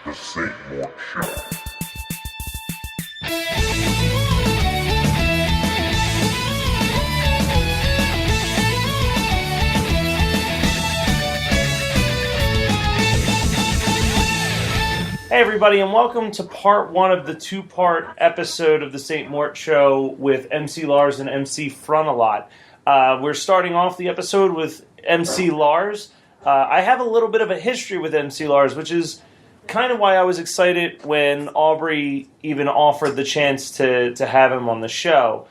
The Saint Mort Show. Hey everybody, and welcome to part one of the two-part episode of the Saint Mort Show with MC Lars and MC Frontalot. We're starting off the episode with MC Lars. I have a little bit of a history with MC Lars, which is kind of why I was excited when Aubrey even offered the chance to have him on the show.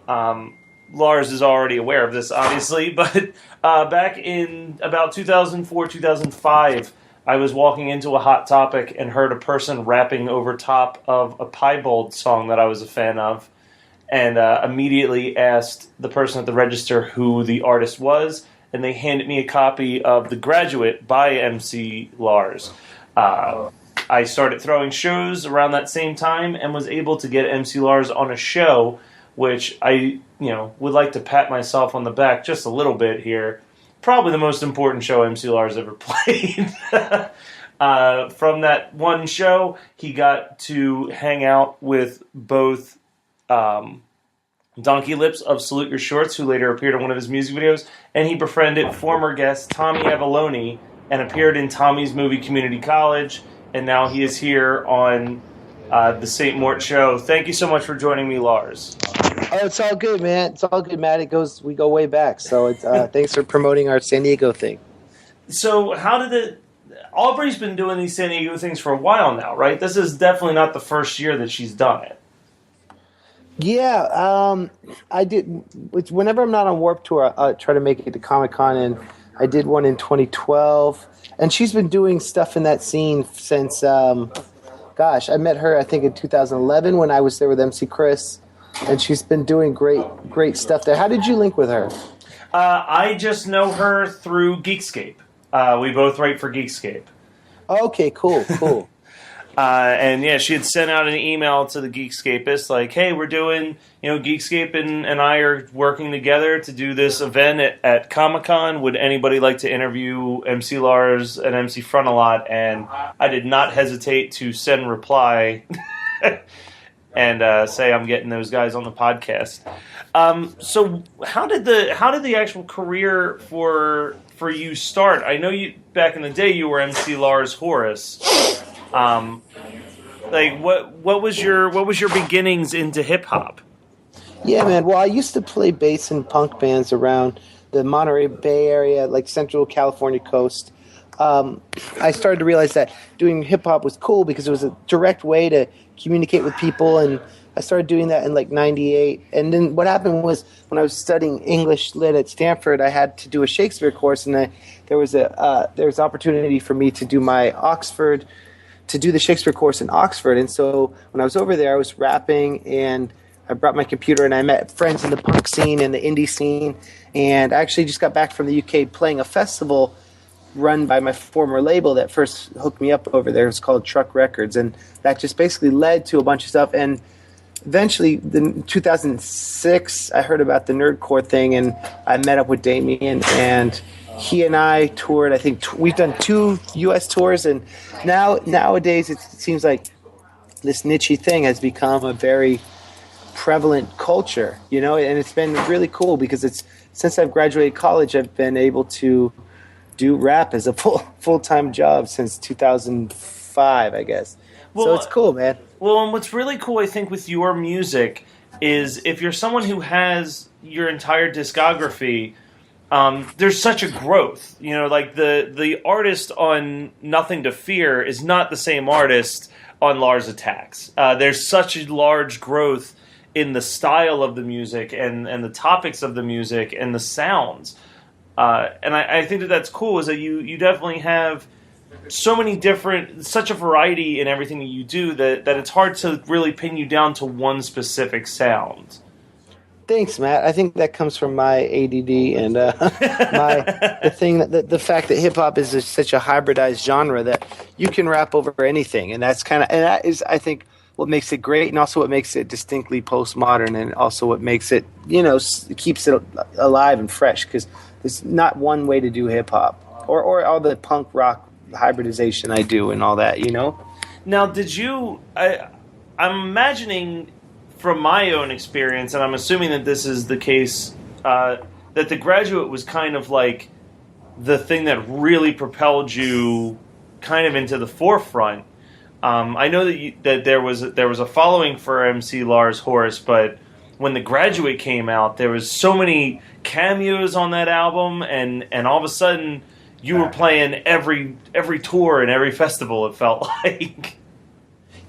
Lars is already aware of this, obviously, but back in about 2004, 2005, I was walking into a Hot Topic and heard a person rapping over top of a Piebald song that I was a fan of, and immediately asked the person at the register who the artist was, and they handed me a copy of The Graduate by MC Lars. I started throwing shows around that same time and was able to get MC Lars on a show, which I would like to pat myself on the back just a little bit here. Probably the most important show MC Lars ever played. From that one show, he got to hang out with both Donkey Lips of Salute Your Shorts, who later appeared in one of his music videos, and he befriended former guest Tommy Avalone and appeared in Tommy's movie Community College, and now he is here on the Saint Mort Show. Thank you so much for joining me, Lars. Oh, it's all good, man. It's all good, Matt. We go way back. So it's thanks for promoting our San Diego thing. So how did it? Aubrey's been doing these San Diego things for a while now, right? This is definitely not the first year that she's done it. Yeah, I did. Whenever I'm not on Warped Tour, I try to make it to Comic-Con, and I did one in 2012. And she's been doing stuff in that scene since, I met her, I think, in 2011 when I was there with MC Chris. And she's been doing great stuff there. How did you link with her? I just know her through Geekscape. We both write for Geekscape. Okay, cool. And yeah, she had sent out an email to the Geekscapists like, hey, we're doing, Geekscape and I are working together to do this event at Comic-Con. Would anybody like to interview MC Lars and MC Frontalot? And I did not hesitate to send reply and say I'm getting those guys on the podcast. So how did the actual career for you start? I know you back in the day you were MC Lars Horace. What was your beginnings into hip hop? Yeah, man. Well, I used to play bass in punk bands around the Monterey Bay area, like Central California coast. I started to realize that doing hip hop was cool because it was a direct way to communicate with people, and I started doing that in like '98. And then what happened was when I was studying English lit at Stanford, I had to do a Shakespeare course, and there was opportunity for me to do the Shakespeare course in Oxford. And so when I was over there, I was rapping, and I brought my computer, and I met friends in the punk scene and the indie scene. And I actually just got back from the UK playing a festival run by my former label that first hooked me up over there. It was called Truck Records, and that just basically led to a bunch of stuff. And eventually, in 2006, I heard about the Nerdcore thing, and I met up with Damien, and he and I toured. I think we've done 2 U.S. tours, and nowadays it seems like this niche thing has become a very prevalent culture, and it's been really cool because since I've graduated college, I've been able to do rap as a full-time job since 2005, I guess. Well, so it's cool, man. Well, and what's really cool, I think, with your music is if you're someone who has your entire discography, there's such a growth. Like the artist on Nothing to Fear is not the same artist on Lars Attacks. There's such a large growth in the style of the music and the topics of the music and the sounds. And I think that's cool, is that you definitely have such a variety in everything that you do that it's hard to really pin you down to one specific sound. Thanks, Matt. I think that comes from my ADD and the fact that hip hop is such a hybridized genre that you can rap over anything, and that is, I think, what makes it great, and also what makes it distinctly postmodern, and also what makes it, keeps it alive and fresh, because there's not one way to do hip hop or all the punk rock hybridization I do and all that, Now, did you? I'm imagining from my own experience, and I'm assuming that this is the case, that The Graduate was kind of like the thing that really propelled you kind of into the forefront. I know that there was a following for MC Lars Horst, but when The Graduate came out, there was so many cameos on that album, and all of a sudden you were playing every tour and every festival, it felt like.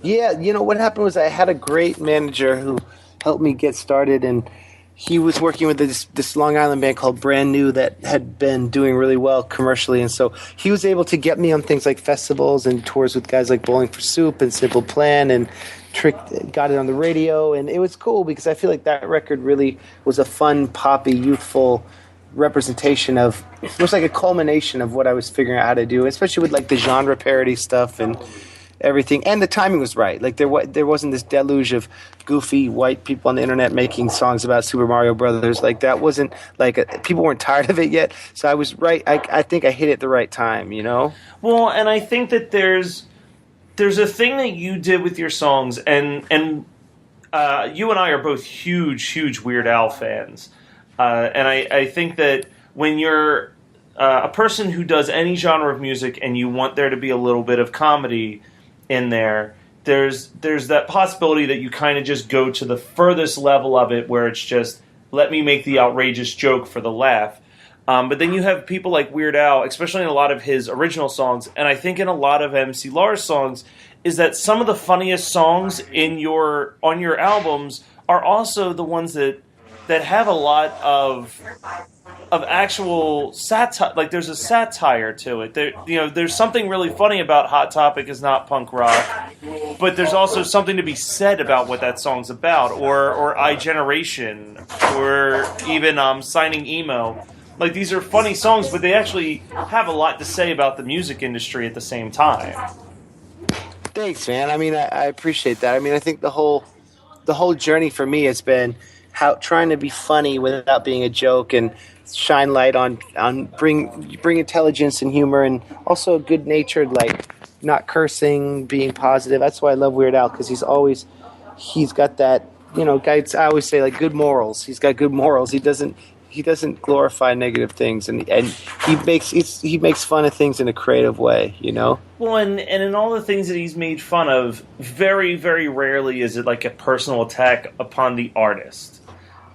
Yeah, what happened was I had a great manager who helped me get started, and he was working with this Long Island band called Brand New that had been doing really well commercially, and so he was able to get me on things like festivals and tours with guys like Bowling for Soup and Simple Plan, and got it on the radio, and it was cool because I feel like that record really was a fun, poppy, youthful representation of, it was like a culmination of what I was figuring out how to do, especially with like the genre parody stuff and everything, and the timing was right. Like there wasn't this deluge of goofy white people on the internet making songs about Super Mario Brothers. Like that wasn't like people weren't tired of it yet. So I was right. I think I hit it at the right time. Well, and I think that there's a thing that you did with your songs, and you and I are both huge Weird Al fans, and I think that when you're a person who does any genre of music and you want there to be a little bit of comedy in there, there's that possibility that you kind of just go to the furthest level of it where it's just, let me make the outrageous joke for the laugh. But then you have people like Weird Al, especially in a lot of his original songs, and I think in a lot of MC Lars songs, is that some of the funniest songs on your albums are also the ones that have a lot of actual satire. Like there's a satire to it. There's something really funny about Hot Topic is not punk rock, but there's also something to be said about what that song's about, or iGeneration, or even Signing Emo. Like these are funny songs, but they actually have a lot to say about the music industry at the same time. Thanks, man. I mean, I appreciate that. I mean, I think the whole journey for me has been trying to be funny without being a joke, and shine light on bring intelligence and humor, and also good natured, like not cursing, being positive. That's why I love Weird Al, because he's got that, guys. I always say like good morals. He's got good morals. He doesn't glorify negative things, and he makes fun of things in a creative way, Well, and in all the things that he's made fun of, very, very rarely is it like a personal attack upon the artist.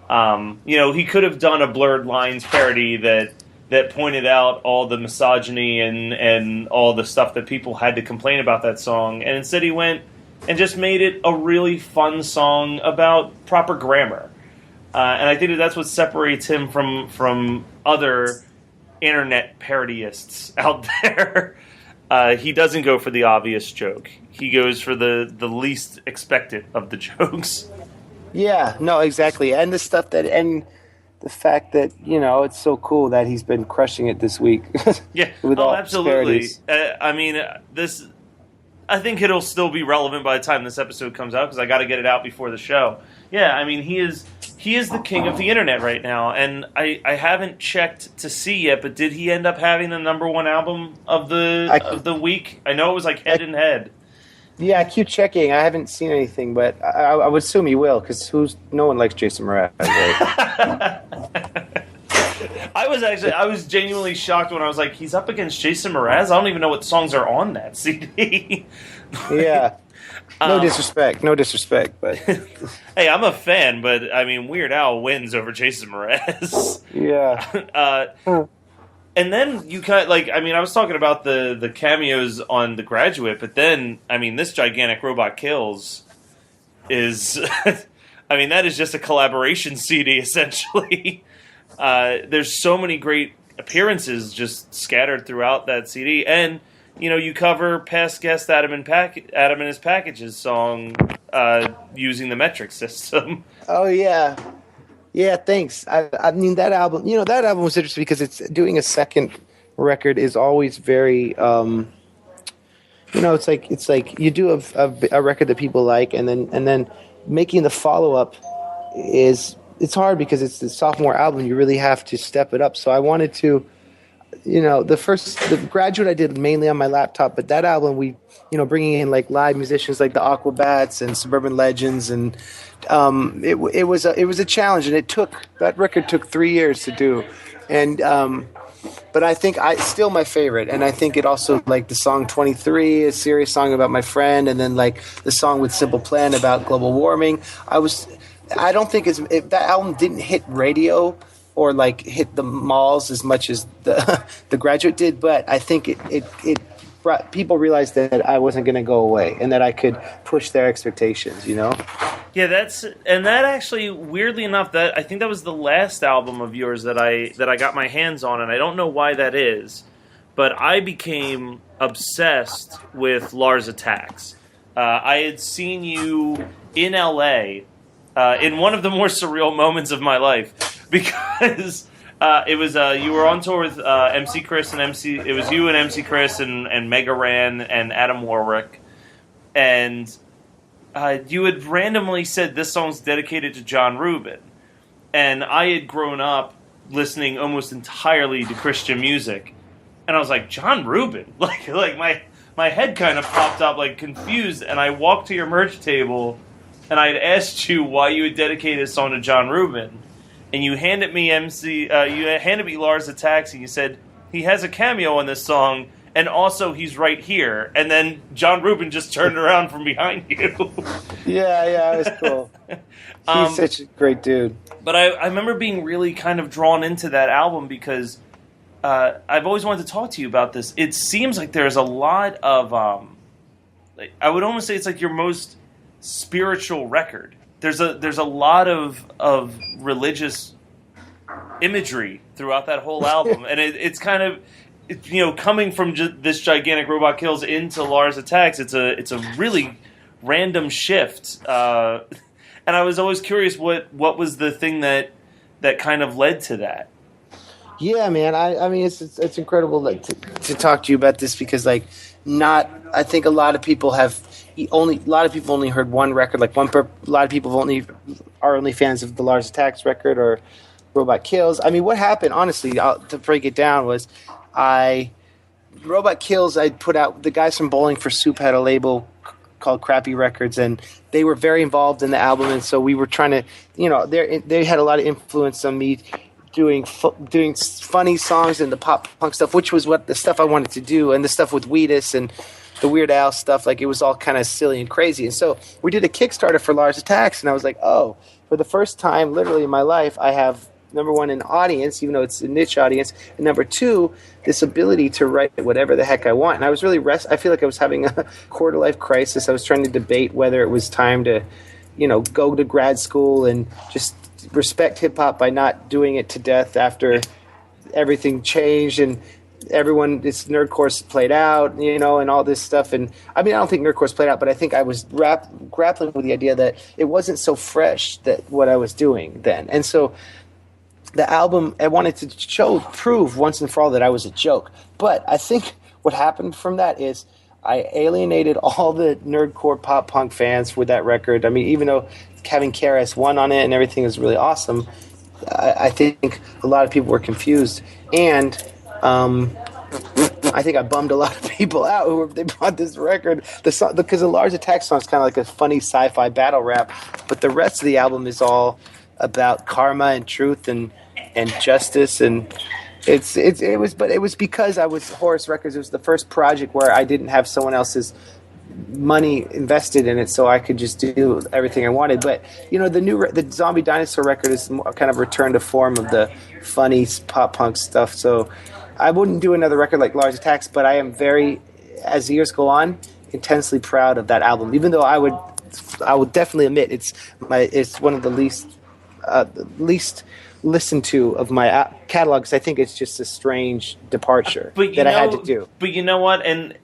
He could have done a Blurred Lines parody that pointed out all the misogyny and all the stuff that people had to complain about that song, and instead he went and just made it a really fun song about proper grammar. And I think that's what separates him from other internet parodyists out there. He doesn't go for the obvious joke. He goes for the least expected of the jokes. Yeah, no, exactly. And the stuff and the fact that, it's so cool that he's been crushing it this week. Yeah, with all absolutely. I think it'll still be relevant by the time this episode comes out, because I got to get it out before the show. Yeah, I mean, he is the king of the internet right now, and I haven't checked to see yet, but did he end up having the number one album of the week? I know it was like head and head. Yeah, I keep checking. I haven't seen anything, but I would assume he will, because no one likes Jason Mraz, right? I was genuinely shocked when I was like, he's up against Jason Mraz? I don't even know what songs are on that CD. Yeah. No disrespect, but hey, I'm a fan, but I mean, Weird Al wins over Jason Mraz. Yeah. And then you kind of I was talking about the cameos on The Graduate, but then this Gigantic Robot Kills is, that is just a collaboration CD essentially. There's so many great appearances just scattered throughout that CD, and you cover past guest Adam and His Packages song using the metric system. Oh yeah. Yeah, thanks. I mean, that album, that album was interesting because it's doing a second record is always very, it's like you do a record that people like, and then making the follow up it's hard because it's the sophomore album. You really have to step it up. So I wanted to the Graduate I did mainly on my laptop, but that album bringing in like live musicians like the Aquabats and Suburban Legends, and it was a challenge, and that record took 3 years to do, and but I think still my favorite, and I think it also, like the song 23, a serious song about my friend, and then like the song with Simple Plan about global warming. I don't think that album didn't hit radio or like hit the malls as much as the Graduate did, but I think it brought people realized that I wasn't going to go away and that I could push their expectations, Yeah, that actually, weirdly enough, that I think that was the last album of yours that I got my hands on, and I don't know why that is, but I became obsessed with Lars Attacks. I had seen you in LA in one of the more surreal moments of my life, because it was you were on tour with MC Chris and MC. It was you and MC Chris and Mega Ran and Adam Warwick, and you had randomly said this song's dedicated to John Rubin, and I had grown up listening almost entirely to Christian music, and I was like, John Rubin, like my head kind of popped up like confused, and I walked to your merch table, and I had asked you why you had dedicated a song to John Rubin. And you handed me Lars Attacks, and you said, he has a cameo on this song, and also he's right here. And then John Rubin just turned around from behind you. Yeah, it was cool. He's such a great dude. But I remember being really kind of drawn into that album because I've always wanted to talk to you about this. It seems like there's a lot of, I would almost say it's like your most spiritual record. There's a lot of religious imagery throughout that whole album, and it's kind of coming from this Gigantic Robot Kills into Lars Attacks. It's a really random shift, and I was always curious what was the thing that kind of led to that. Yeah, man. I mean, it's incredible to talk to you about this because I think a lot of people only heard one record. Like a lot of people are only fans of the Lars Attacks record or Robot Kills. I mean, what happened, honestly, to break it down, was Robot Kills, I put out, the guys from Bowling for Soup had a label called Crappy Records, and they were very involved in the album, and so we were trying to, they had a lot of influence on me doing funny songs and the pop punk stuff, which was what the stuff I wanted to do, and the stuff with Wheatus and the Weird Al stuff, like it was all kind of silly and crazy. And so we did a Kickstarter for Lars Attacks, and I was like, oh, for the first time literally in my life, I have, number one, an audience, even though it's a niche audience, and number two, this ability to write whatever the heck I want. And I was really I feel like I was having a quarter life crisis. I was trying to debate whether it was time to, go to grad school and just respect hip hop by not doing it to death after everything changed and this nerdcore's played out, and all this stuff. And I mean, I don't think nerdcore's played out, but I think I was grappling with the idea that it wasn't so fresh, that what I was doing then. And so the album, I wanted to prove once and for all that I was a joke. But I think what happened from that is I alienated all the nerdcore pop punk fans with that record. I mean, even though Kevin KRS-One on it and everything is really awesome, I think a lot of people were confused. And I think I bummed a lot of people out they bought this record. The song, because the Lars Attacks song is kind of like a funny sci-fi battle rap, but the rest of the album is all about karma and truth and justice, and it was because I was Horus Records. It was the first project where I didn't have someone else's money invested in it, so I could just do everything I wanted. But the Zombie Dinosaur record is kind of return to form of the funny pop punk stuff. So I wouldn't do another record like Lars Attacks, but I am very, as the years go on, intensely proud of that album. Even though I would definitely admit it's one of the least listened to of my catalog, because I think it's just a strange departure that I had to do. But you know what? And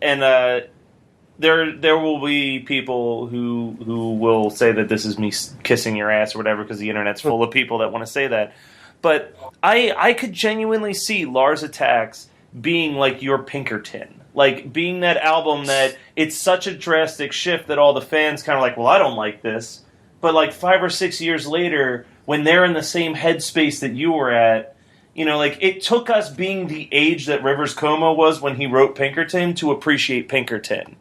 there will be people who will say that this is me kissing your ass or whatever, because the internet's full of people that want to say that. But I could genuinely see Lars Attacks being like your Pinkerton. Like, being that album that it's such a drastic shift that all the fans kind of like, well, I don't like this. But like 5 or 6 years later, when they're in the same headspace that you were at, You know, like, it took us being the age that Rivers Cuomo was when he wrote Pinkerton to appreciate Pinkerton.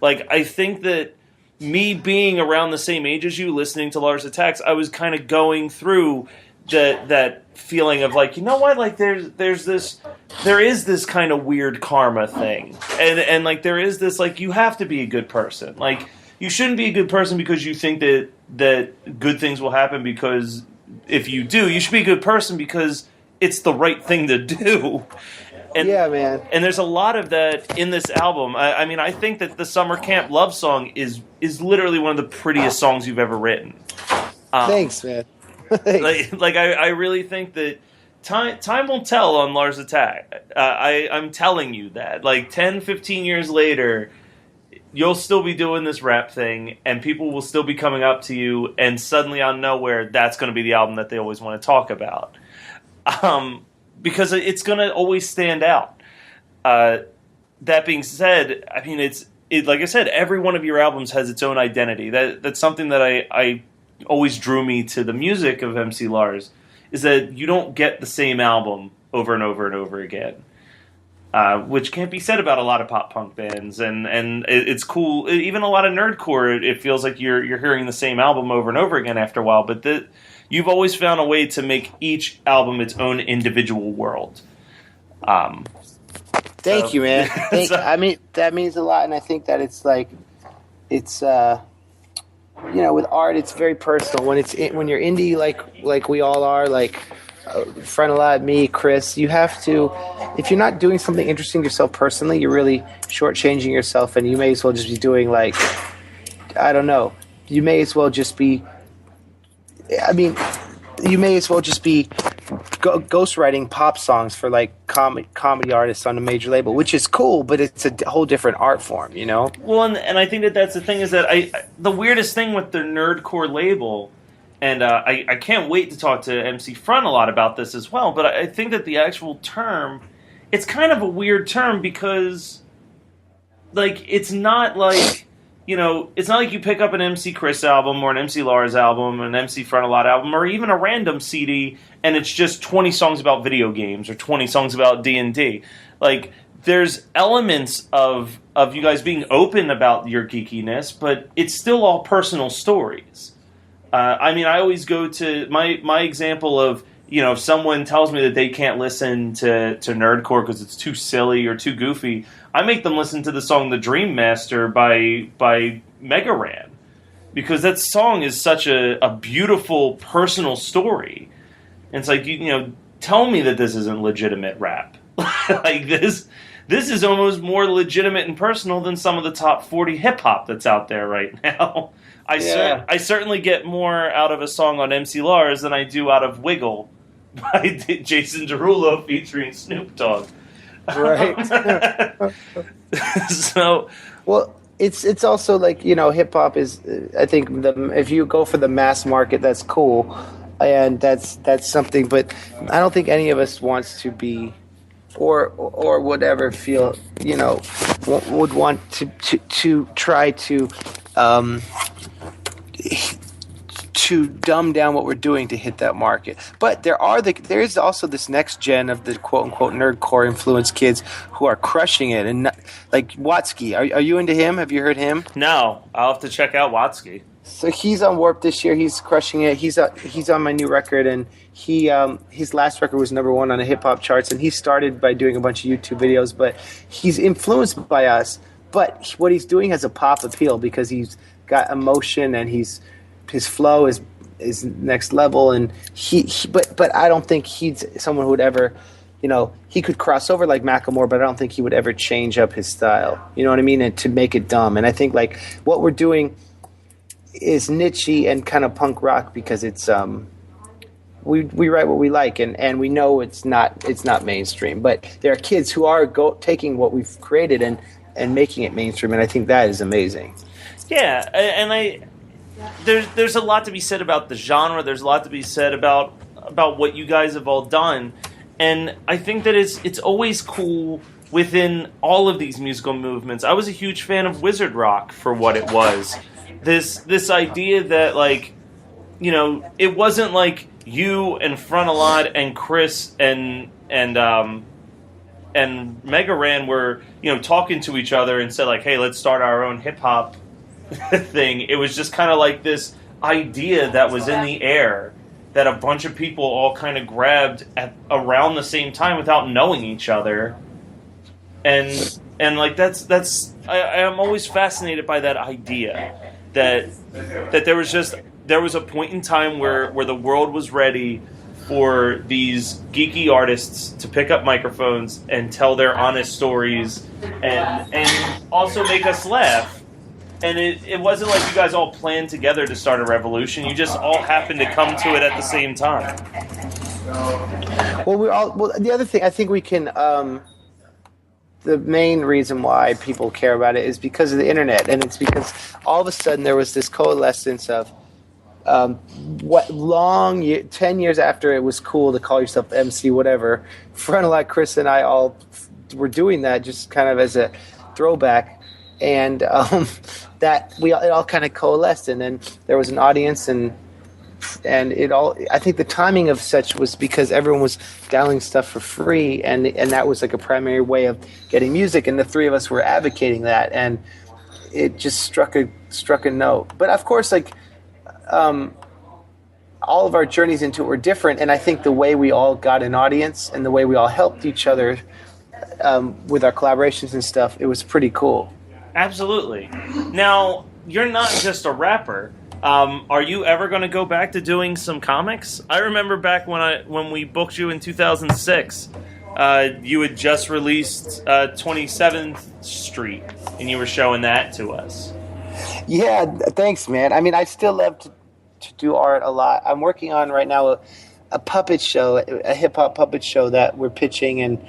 Like, I think that me being around the same age as you, listening to Lars Attacks, I was kind of going through that feeling of, like, you know what, like, there is this kind of weird karma thing. And like, there is this, like, you have to be a good person. Like, you shouldn't be a good person because you think that good things will happen, because if you do, you should be a good person because it's the right thing to do. And, yeah, man. And there's a lot of that in this album. I mean, I think that the Summer Camp Love Song is literally one of the prettiest songs you've ever written. Thanks, man. Thanks. I really think that time will tell on Lars Attack. I'm telling you that. Like, 10, 15 years later, you'll still be doing this rap thing, and people will still be coming up to you, and suddenly out of nowhere, that's going to be the album that they always want to talk about. Because it's going to always stand out. That being said, I mean, like I said, every one of your albums has its own identity. That's something that I always drew me to the music of MC Lars, is that you don't get the same album over and over and over again. Which can't be said about a lot of pop punk bands, and it's cool. Even a lot of nerdcore, it feels like you're hearing the same album over and over again after a while. But you've always found a way to make each album its own individual world. Thank you, man. I mean, that means a lot, and I think that it's you know, with art, it's very personal. When you're indie, like we all are, like Frontalot, me, Chris, you have to. If you're not doing something interesting yourself personally, you're really shortchanging yourself, and you may as well just be doing, like, I don't know. You may as well just be. I mean, you may as well just be ghostwriting pop songs for, like, comedy artists on a major label, which is cool, but it's a whole different art form, you know? Well, and I think that's the thing, is that the weirdest thing with the nerdcore label, and I can't wait to talk to MC Front a lot about this as well, but I think that the actual term, it's kind of a weird term, because, like, it's not like, you know, it's not like you pick up an MC Chris album or an MC Lars album or an MC Frontalot album or even a random CD and it's just 20 songs about video games or 20 songs about D&D. Like, there's elements of you guys being open about your geekiness, but it's still all personal stories. I mean, I always go to my example of, you know, if someone tells me that they can't listen to nerdcore because it's too silly or too goofy, I make them listen to the song "The Dream Master" by Mega Ran, because that song is such a beautiful personal story. And it's like, you know, tell me that this isn't legitimate rap. Like, this is almost more legitimate and personal than some of the top 40 hip hop that's out there right now. I certainly get more out of a song on MC Lars than I do out of Wiggle by Jason Derulo featuring Snoop Dogg. Right. So, well, it's also like, you know, hip hop is, I think, if you go for the mass market, that's cool, and that's something. But I don't think any of us wants to be, or would ever feel, you know, would want to try to dumb down what we're doing to hit that market. But there is also this next gen of the quote unquote nerdcore influenced kids who are crushing it, and like Watsky. Are you into him? Have you heard him? No, I'll have to check out Watsky. So he's on Warp this year. He's crushing it. He's on my new record, and his last record was #1 on the hip hop charts. And he started by doing a bunch of YouTube videos, but he's influenced by us. But what he's doing has a pop appeal because he's got emotion and his flow is next level, and but I don't think he's someone who would ever, you know, he could cross over like Macklemore, but I don't think he would ever change up his style. You know what I mean? And to make it dumb. And I think like what we're doing is niche-y and kind of punk rock because it's we write what we like, and we know it's not mainstream. But there are kids who are taking what we've created and making it mainstream, and I think that is amazing. Yeah, and there's a lot to be said about the genre. There's a lot to be said about what you guys have all done, and I think that it's always cool within all of these musical movements. I was a huge fan of wizard rock for what it was. This idea that, like, you know, it wasn't like you and Front a Lot and Chris and Mega Ran were, talking to each other and said, like, hey, let's start our own hip-hop thing. It was just kind of like this idea that was in the air that a bunch of people all kind of grabbed at around the same time without knowing each other. And like, I'm always fascinated by that idea that there was a point in time where the world was ready for these geeky artists to pick up microphones and tell their honest stories and also make us laugh. And it wasn't like you guys all planned together to start a revolution. You just all happened to come to it at the same time. Well, the other thing I think we can, the main reason why people care about it is because of the internet, and it's because all of a sudden there was this coalescence of 10 years after it was cool to call yourself MC whatever, Front a Lot, Chris and I all were doing that just kind of as a throwback, and that it all kind of coalesced, and then there was an audience, and it all, I think the timing of such was because everyone was downloading stuff for free, and that was like a primary way of getting music, and the three of us were advocating that, and it just struck a note. But of course, like, all of our journeys into it were different, and I think the way we all got an audience and the way we all helped each other with our collaborations and stuff, it was pretty cool. Absolutely. Now, you're not just a rapper. Are you ever going to go back to doing some comics? I remember back when we booked you in 2006, you had just released 27th Street, and you were showing that to us. Yeah, thanks, man. I mean, I still love to do art a lot. I'm working on right now a puppet show, a hip-hop puppet show that we're pitching, and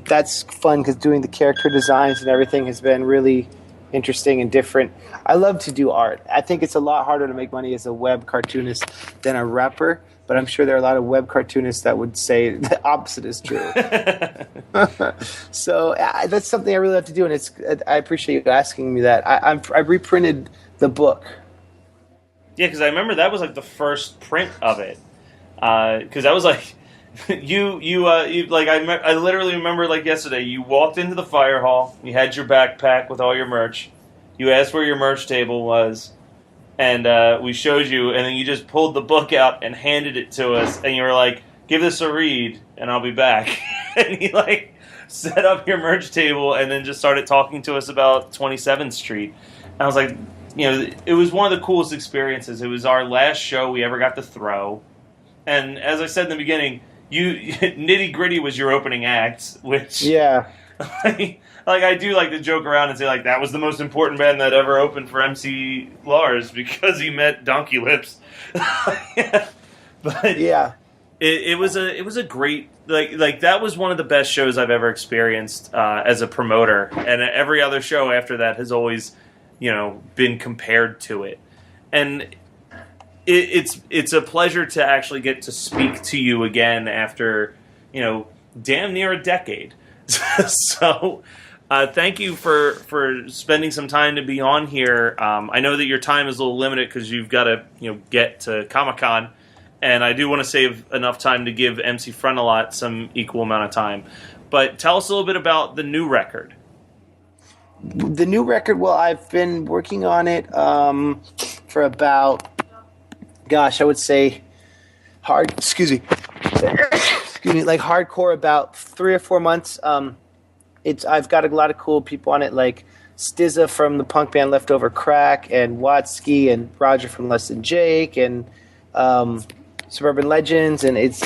that's fun because doing the character designs and everything has been really interesting and different. I love to do art. I think it's a lot harder to make money as a web cartoonist than a rapper, but I'm sure there are a lot of web cartoonists that would say the opposite is true. So that's something I really have to do, and I appreciate you asking me that. I reprinted the book. Yeah, because I remember that was like the first print of it. Because that was like you like I literally remember like yesterday. You walked into the fire hall. You had your backpack with all your merch. You asked where your merch table was, and we showed you. And then you just pulled the book out and handed it to us. And you were like, "Give this a read, and I'll be back." And you like set up your merch table, and then just started talking to us about 27th Street. And I was like, it was one of the coolest experiences. It was our last show we ever got to throw. And as I said in the beginning, Nitty Gritty was your opening act, which... Yeah. Like I do like to joke around and say, like, that was the most important band that ever opened for MC Lars because he met Donkey Lips. But yeah. It was a great... Like that was one of the best shows I've ever experienced as a promoter. And every other show after that has always... been compared to it. And it's a pleasure to actually get to speak to you again after, damn near a decade. So thank you for spending some time to be on here. I know that your time is a little limited because you've got to, get to Comic-Con. And I do want to save enough time to give MC Front a Lot some equal amount of time. But tell us a little bit about the new record. The new record, well, I've been working on it for about, I would say like hardcore about 3 or 4 months. I've got a lot of cool people on it, like Stizza from the punk band Leftover Crack, and Watsky, and Roger from Less Than Jake, and Suburban Legends, and it's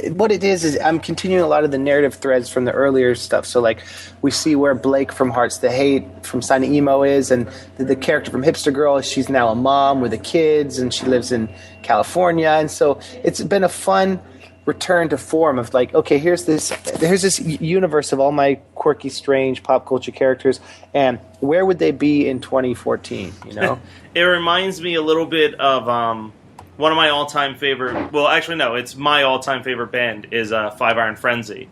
what it is I'm continuing a lot of the narrative threads from the earlier stuff. So like we see where Blake from Hearts to Hate from Sign of Emo is, and the character from Hipster Girl, she's now a mom with the kids, and she lives in California, and so it's been a fun return to form of like, okay, here's this universe of all my quirky, strange pop culture characters, and where would they be in 2014? It reminds me a little bit of one of my all-time favorite... Well, actually, no. It's my all-time favorite band is Five Iron Frenzy.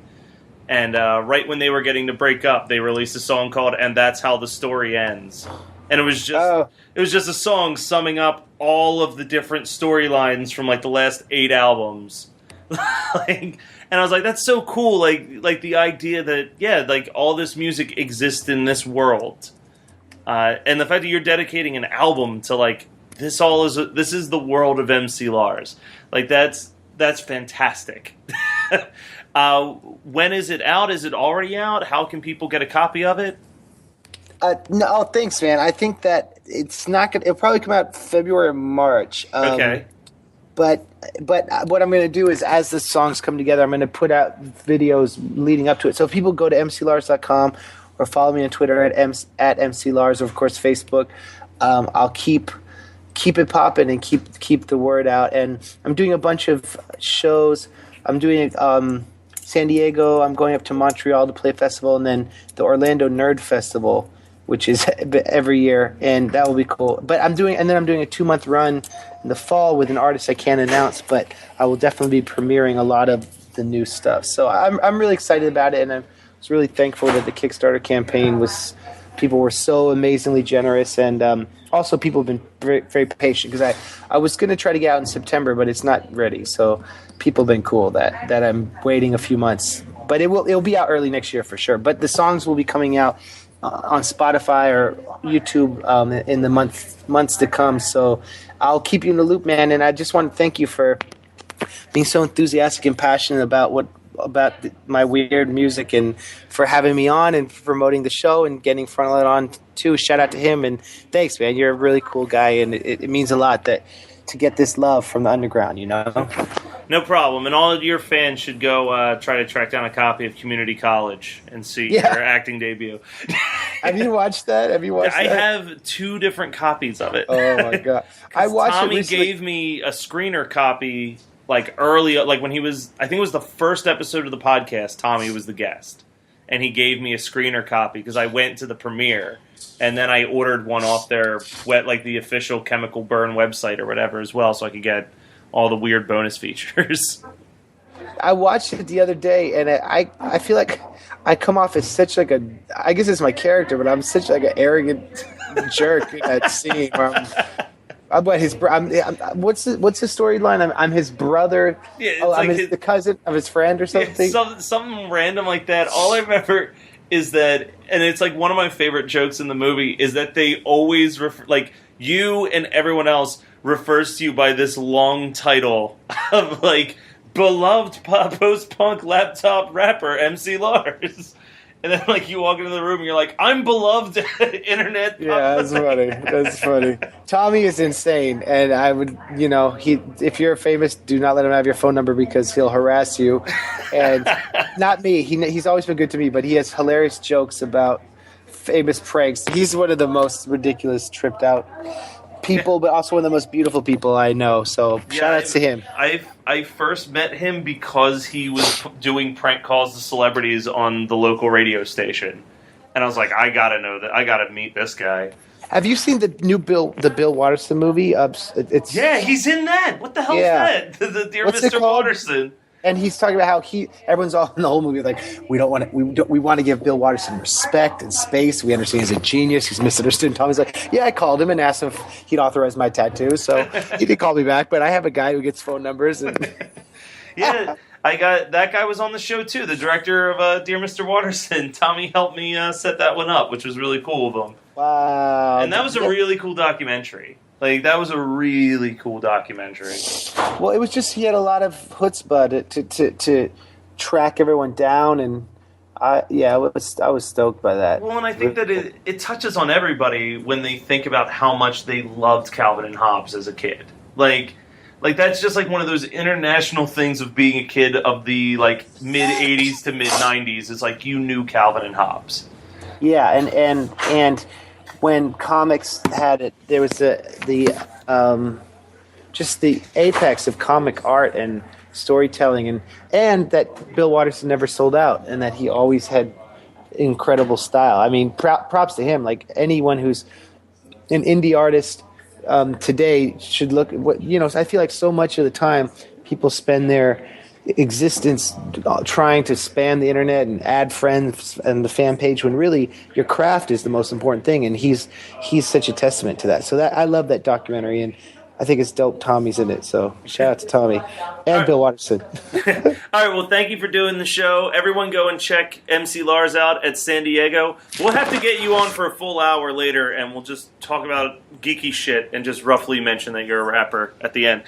And right when they were getting to break up, they released a song called And That's How the Story Ends. and it was just a song summing up all of the different storylines from like the last 8 albums. And I was like, that's so cool. Like the idea that like all this music exists in this world, and the fact that you're dedicating an album to like this is the world of MC Lars. Like that's fantastic. When is it out? Is it already out? How can people get a copy of it? No, thanks, man. I think that it's not gonna. It'll probably come out February or March. Okay. But what I'm going to do is, as the songs come together, I'm going to put out videos leading up to it. So if people go to mclars.com or follow me on Twitter at MC Lars, or of course Facebook, I'll keep it popping and keep the word out. And I'm doing a bunch of shows. I'm doing San Diego. I'm going up to Montreal to play a festival, and then the Orlando Nerd Festival, which is every year, and that will be cool. But I'm doing a 2-month run in the fall with an artist I can't announce, but I will definitely be premiering a lot of the new stuff. So I'm really excited about it, and I was really thankful that the Kickstarter campaign people were so amazingly generous, and also people have been very, very patient, because I was going to try to get out in September, but it's not ready. So people have been cool that I'm waiting a few months, but it'll be out early next year for sure. But the songs will be coming out on Spotify or YouTube in the months to come. So I'll keep you in the loop, man. And I just want to thank you for being so enthusiastic and passionate about my weird music, and for having me on and for promoting the show and getting Frontalot on too. Shout out to him, and thanks, man. You're a really cool guy, and it means a lot to get this love from the underground, you know? No problem. And all of your fans should go try to track down a copy of Community College and see your acting debut. Have you watched that? I have 2 different copies of it. Oh, my God. I watched Tommy it recently. gave me a screener copy, like early, like when he was, I think it was the first episode of the podcast, Tommy was the guest. And he gave me a screener copy because I went to the premiere. And then I ordered one off their, like the official Chemical Burn website or whatever as well, so I could get all the weird bonus features. I watched it the other day, and I feel like I come off as such like I guess it's my character, but I'm such like an arrogant jerk in that scene where I'm what's the storyline? I'm his brother. Yeah, I'm the cousin of his friend or something. Something random like that. All I remember is that, and it's like one of my favorite jokes in the movie, is that they always like you and everyone else refers to you by this long title of like beloved post-punk laptop rapper MC Lars. And then like you walk into the room and you're like, I'm beloved internet. Yeah, that's funny. Tommy is insane, and I would, if you're famous, do not let him have your phone number because he'll harass you. And not me. He's always been good to me, but he has hilarious jokes about famous pranks. He's one of the most ridiculous, tripped out people, but also one of the most beautiful people I know. So shout out to him. I first met him because he was doing prank calls to celebrities on the local radio station, and I was like, I gotta meet this guy. Have you seen the new Bill Watterson movie? He's in that. What the hell is that? The Dear What's Mr. Watterson. And he's talking about how everyone's all in the whole movie like, we want to give Bill Watterson respect and space. We understand he's a genius. He's misunderstood. And Tommy's like, yeah, I called him and asked him if he'd authorize my tattoo. So he didn't call me back, but I have a guy who gets phone numbers. And yeah, that guy was on the show too. The director of Dear Mr. Watterson. Tommy helped me set that one up, which was really cool of him. Wow. And that was a really cool documentary. Like, that was a really cool documentary. Well, it was just, he had a lot of chutzpah to track everyone down, and I was stoked by that. Well, and I think that it touches on everybody when they think about how much they loved Calvin and Hobbes as a kid. Like that's just like one of those international things of being a kid of the like mid 80s to mid 90s. It's like you knew Calvin and Hobbes. Yeah, and when comics had it, there was just the apex of comic art and storytelling, and that Bill Watterson never sold out, and that he always had incredible style. I mean, props to him. Like anyone who's an indie artist today should look. I feel like so much of the time people spend their existence trying to span the internet and add friends and the fan page when really your craft is the most important thing, and he's such a testament to that. So that I love that documentary, and I think it's dope Tommy's in it. So shout out to Tommy and Bill Watterson. All right, well, thank you for doing the show. Everyone go and check MC Lars out at San Diego. We'll have to get you on for a full hour later, and we'll just talk about geeky shit and just roughly mention that you're a rapper at the end.